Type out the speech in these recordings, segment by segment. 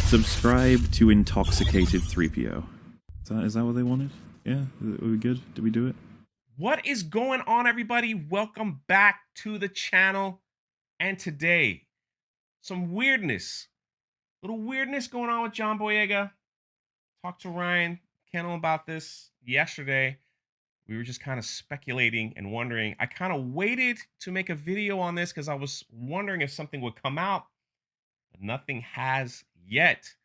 Subscribe to Intoxicated 3PO. Is that what they wanted? Yeah? Are we good? Did we do it? What is going on, everybody? Welcome back to the channel. And today, some little weirdness going on with John Boyega. Talked to Ryan Kennel about this yesterday. We were just kind of speculating and wondering. I kind of waited to make a video on this because I was wondering if something would come out, but nothing has yet.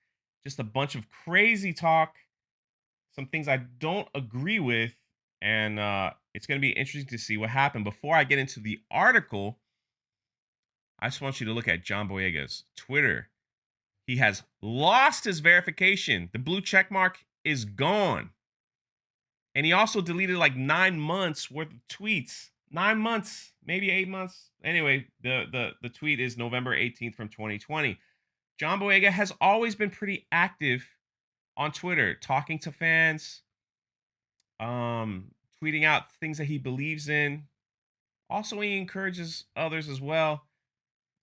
Just a bunch of crazy talk, some things I don't agree with, and it's going to be interesting to see what happened. Before I get into the article, I just want you to look at John Boyega's Twitter. He has lost his verification. The blue check mark is gone. And he also deleted like 9 months worth of tweets. 9 months, maybe 8 months. Anyway, the tweet is November 18th from 2020. John Boyega has always been pretty active on Twitter, talking to fans, tweeting out things that he believes in. Also, he encourages others as well,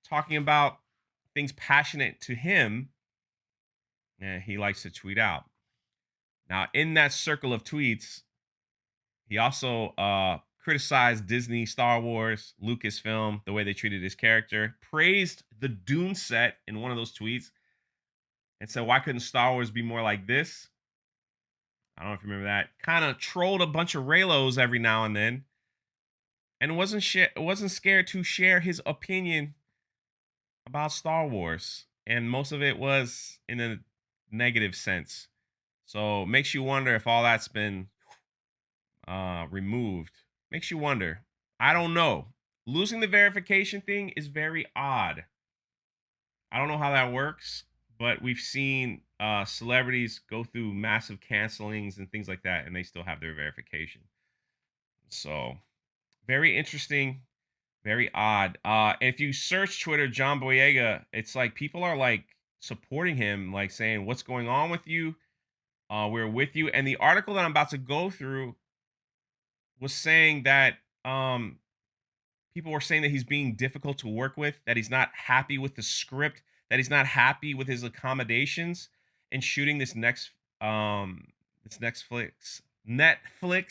talking about things passionate to him. And he likes to tweet out. Now, in that circle of tweets, he also criticized Disney, Star Wars, Lucasfilm, the way they treated his character, praised the Dune set in one of those tweets, and said, why couldn't Star Wars be more like this? I don't know if you remember that. Kind of trolled a bunch of Raylos every now and then, and wasn't scared to share his opinion about Star Wars, and most of it was in a negative sense. So makes you wonder if all that's been removed. Makes you wonder. I don't know. Losing the verification thing is very odd. I don't know how that works, but we've seen celebrities go through massive cancelings and things like that, and they still have their verification. So very interesting, very odd. And if you search Twitter, John Boyega, it's like people are like supporting him, like saying, "What's going on with you? We're with you." And the article that I'm about to go through was saying that people were saying that he's being difficult to work with, that he's not happy with the script, that he's not happy with his accommodations in shooting this Netflix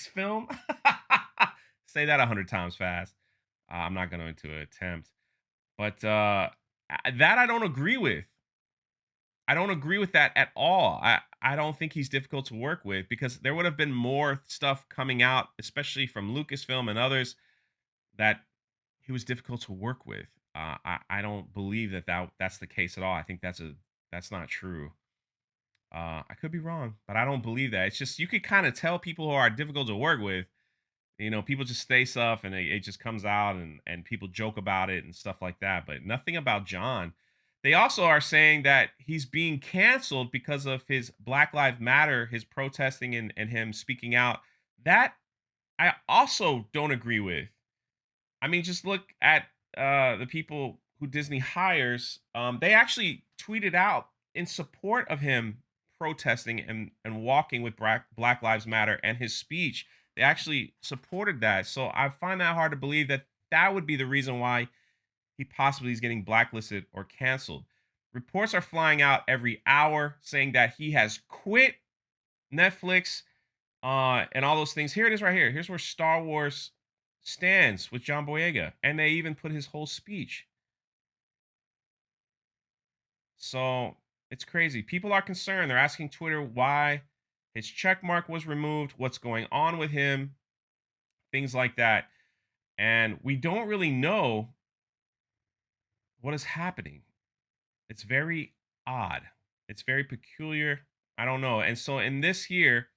film. Say that 100 times fast. I'm not going to attempt. But that I don't agree with. I don't agree with that at all. I don't think he's difficult to work with because there would have been more stuff coming out, especially from Lucasfilm and others, that he was difficult to work with. I don't believe that's the case at all. I think that's not true. I could be wrong, but I don't believe that. It's just you could kind of tell people who are difficult to work with. You know, people just say stuff and it just comes out and people joke about it and stuff like that, but nothing about John. They also are saying that he's being canceled because of his Black Lives Matter, his protesting and him speaking out. That I also don't agree with. I mean, just look at the people who Disney hires. They actually tweeted out in support of him protesting and walking with Black Lives Matter and his speech. They actually supported that. So I find that hard to believe that that would be the reason why he possibly is getting blacklisted or canceled. Reports are flying out every hour saying that he has quit Netflix and all those things. Here it is right here. Here's where Star Wars stands with John Boyega, and they even put his whole speech. So it's crazy. People are concerned. They're asking Twitter why his check mark was removed, what's going on with him, things like that. And we don't really know what is happening. It's very odd. It's very peculiar. I don't know. And so in this here,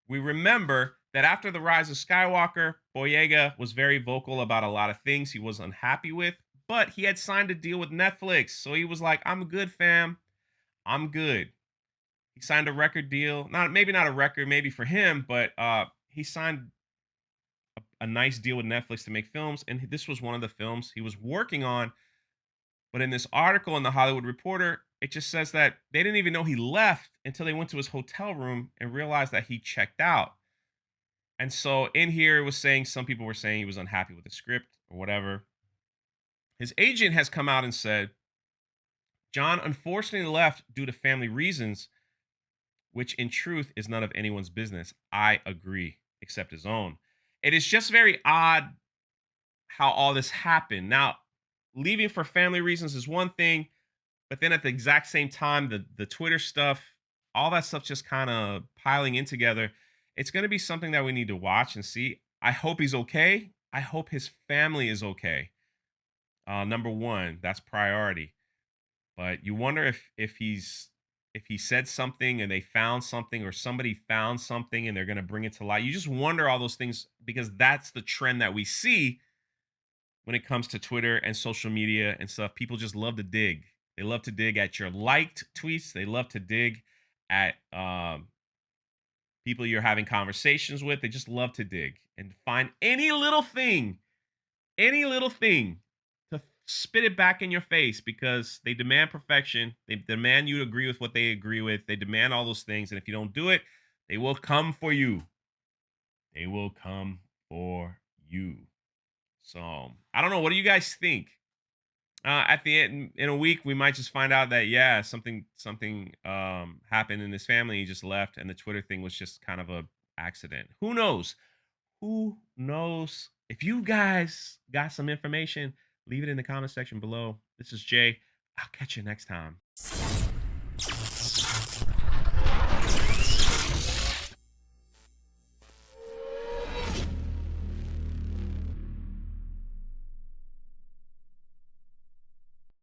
we remember that after the rise of Skywalker, Boyega was very vocal about a lot of things he was unhappy with, but he had signed a deal with Netflix. So he was like, I'm good, fam. I'm good. He signed a record deal. Maybe not a record, maybe for him, but he signed a nice deal with Netflix to make films. And this was one of the films he was working on. But in this article in the Hollywood Reporter, it just says that they didn't even know he left until they went to his hotel room and realized that he checked out. And so in here, it was saying some people were saying he was unhappy with the script or whatever. His agent has come out and said John unfortunately left due to family reasons, which in truth is none of anyone's business. I agree, except his own. It is just very odd how all this happened. Now, leaving for family reasons is one thing, but then at the exact same time, the Twitter stuff, all that stuff just kind of piling in together. It's going to be something that we need to watch and see. I hope he's okay. I hope his family is okay. Number one, that's priority. But you wonder if he said something and they found something, or somebody found something and they're going to bring it to light. You just wonder all those things, because that's the trend that we see when it comes to Twitter and social media and stuff. People just love to dig. They love to dig at your liked tweets. They love to dig at people you're having conversations with. They just love to dig and find any little thing to spit it back in your face, because they demand perfection. They demand you to agree with what they agree with. They demand all those things. And if you don't do it, they will come for you. They will come for you. So I don't know. What do you guys think? At the end, in a week, we might just find out that, yeah, something happened in his family. He just left, and the Twitter thing was just kind of a accident. Who knows? Who knows? If you guys got some information, leave it in the comment section below. This is Jay. I'll catch you next time.